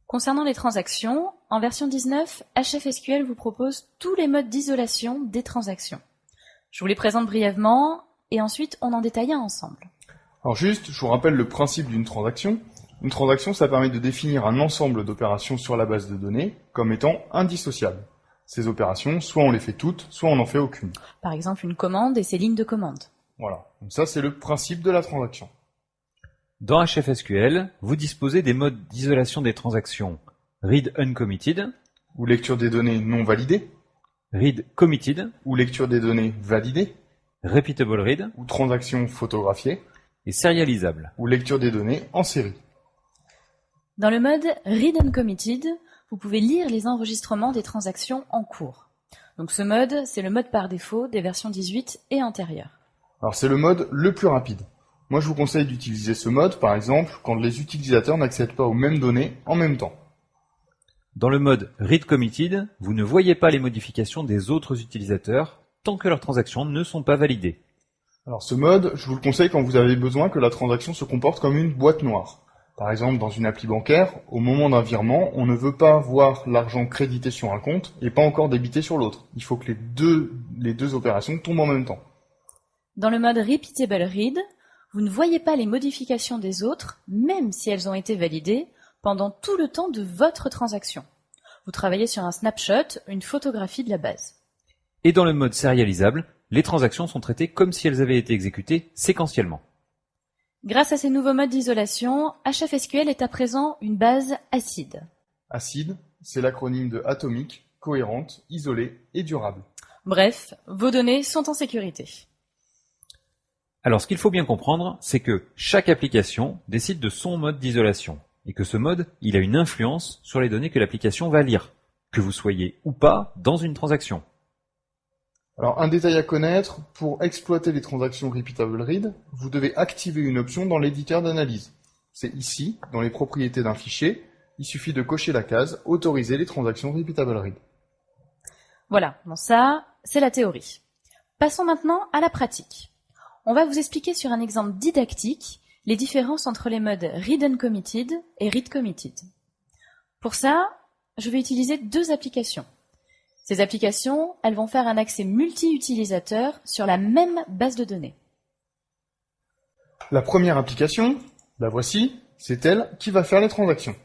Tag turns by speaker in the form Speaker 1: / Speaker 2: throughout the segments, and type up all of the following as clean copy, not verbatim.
Speaker 1: Concernant les transactions, en version 19, HFSQL vous propose tous les modes d'isolation des transactions. Je vous les présente brièvement et ensuite on en détaille un ensemble.
Speaker 2: Alors juste, je vous rappelle le principe d'une transaction. Une transaction, ça permet de définir un ensemble d'opérations sur la base de données comme étant indissociables. Ces opérations, soit on les fait toutes, soit on n'en fait aucune.
Speaker 1: Par exemple, une commande et ses lignes de commande.
Speaker 2: Voilà, donc ça c'est le principe de la transaction.
Speaker 3: Dans HFSQL, vous disposez des modes d'isolation des transactions read uncommitted,
Speaker 2: Ou lecture des données non validées,
Speaker 3: read committed,
Speaker 2: ou lecture des données validées,
Speaker 3: repeatable read
Speaker 2: ou transaction photographiée,
Speaker 3: et serialisable.
Speaker 2: ou lecture des données en série.
Speaker 1: Dans le mode Read Uncommitted, vous pouvez lire les enregistrements des transactions en cours. Donc ce mode, c'est le mode par défaut des versions 18 et antérieures.
Speaker 2: Alors c'est le mode le plus rapide. Moi je vous conseille d'utiliser ce mode, par exemple, quand les utilisateurs n'accèdent pas aux mêmes données en même temps.
Speaker 3: Dans le mode read committed, vous ne voyez pas les modifications des autres utilisateurs tant que leurs transactions ne sont pas validées.
Speaker 2: Alors ce mode, je vous le conseille quand vous avez besoin que la transaction se comporte comme une boîte noire. Par exemple, dans une appli bancaire, au moment d'un virement, on ne veut pas voir l'argent crédité sur un compte et pas encore débité sur l'autre. Il faut que les deux opérations tombent en même temps.
Speaker 1: Dans le mode Repeatable Read, vous ne voyez pas les modifications des autres, même si elles ont été validées, pendant tout le temps de votre transaction. Vous travaillez sur un snapshot, une photographie de la base.
Speaker 3: Et dans le mode serialisable, les transactions sont traitées comme si elles avaient été exécutées séquentiellement.
Speaker 1: Grâce à ces nouveaux modes d'isolation, HFSQL est à présent une base acide.
Speaker 2: Acide, c'est l'acronyme de atomique, cohérente, isolée et durable.
Speaker 1: Bref, vos données sont en sécurité.
Speaker 3: Alors ce qu'il faut bien comprendre, c'est que chaque application décide de son mode d'isolation, et que ce mode, il a une influence sur les données que l'application va lire, que vous soyez ou pas dans une transaction.
Speaker 2: Alors un détail à connaître, pour exploiter les transactions Repeatable Read, vous devez activer une option dans l'éditeur d'analyse. C'est ici, dans les propriétés d'un fichier, il suffit de cocher la case « Autoriser les transactions Repeatable Read ».
Speaker 1: Voilà, bon ça, c'est la théorie. Passons maintenant à la pratique. On va vous expliquer sur un exemple didactique les différences entre les modes Read Uncommitted et Read Committed. Pour ça, je vais utiliser deux applications. Ces applications, elles vont faire un accès multi-utilisateur sur la même base de données.
Speaker 2: La première application, la voici, c'est elle qui va faire les transactions.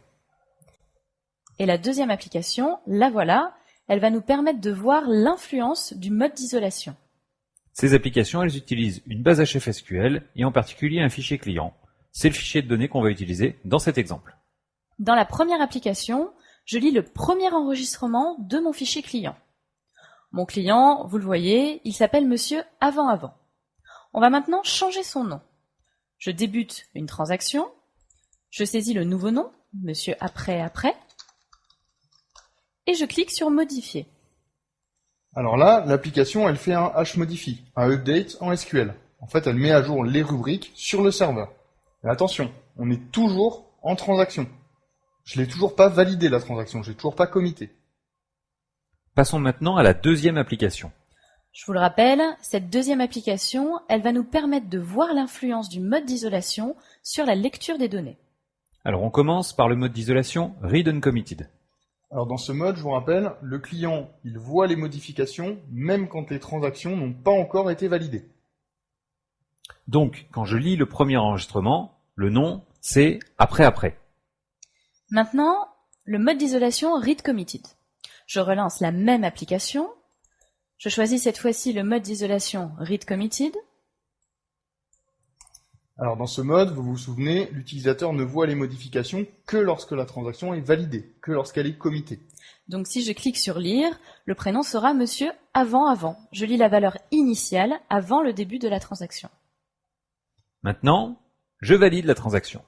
Speaker 1: Et la deuxième application, la voilà, elle va nous permettre de voir l'influence du mode d'isolation.
Speaker 3: Ces applications, elles utilisent une base HFSQL et en particulier un fichier client. C'est le fichier de données qu'on va utiliser dans cet exemple.
Speaker 1: Dans la première application, je lis le premier enregistrement de mon fichier client. Mon client, vous le voyez, il s'appelle Monsieur Avant-Avant. On va maintenant changer son nom. Je débute une transaction, je saisis le nouveau nom, Monsieur Après-Après, et je clique sur Modifier.
Speaker 2: Alors là, l'application, elle fait un hmodify, un update en SQL. En fait, elle met à jour les rubriques sur le serveur. Mais attention, on est toujours en transaction. Je l'ai toujours pas validé la transaction, je l'ai toujours pas commité.
Speaker 3: Passons maintenant à la deuxième application.
Speaker 1: Je vous le rappelle, cette deuxième application, elle va nous permettre de voir l'influence du mode d'isolation sur la lecture des données.
Speaker 3: Alors on commence par le mode d'isolation Read Uncommitted.
Speaker 2: Alors dans ce mode, je vous rappelle, le client, il voit les modifications, même quand les transactions n'ont pas encore été validées.
Speaker 3: Donc, quand je lis le premier enregistrement, le nom, c'est Après-Après.
Speaker 1: Maintenant, le mode d'isolation Read Committed. Je relance la même application. Je choisis cette fois-ci le mode d'isolation Read Committed.
Speaker 2: Alors dans ce mode, vous vous souvenez, l'utilisateur ne voit les modifications que lorsque la transaction est validée, que lorsqu'elle est committée.
Speaker 1: Donc si je clique sur lire, le prénom sera Monsieur Avant-Avant. Je lis la valeur initiale avant le début de la transaction.
Speaker 3: Maintenant, je valide la transaction.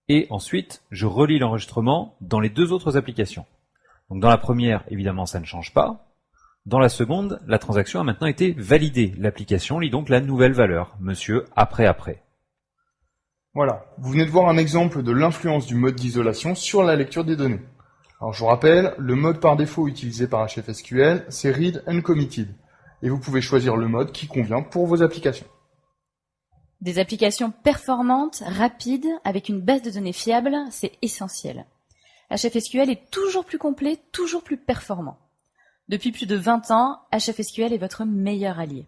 Speaker 3: Et ensuite, je relis l'enregistrement dans les deux autres applications. Donc dans la première, évidemment, ça ne change pas. Dans la seconde, la transaction a maintenant été validée. L'application lit donc la nouvelle valeur, Monsieur Après-Après.
Speaker 2: Voilà, vous venez de voir un exemple de l'influence du mode d'isolation sur la lecture des données. Alors je vous rappelle, le mode par défaut utilisé par HFSQL, c'est Read Uncommitted. Et vous pouvez choisir le mode qui convient pour vos applications.
Speaker 1: Des applications performantes, rapides, avec une base de données fiable, c'est essentiel. HFSQL est toujours plus complet, toujours plus performant. Depuis plus de 20 ans, HFSQL est votre meilleur allié.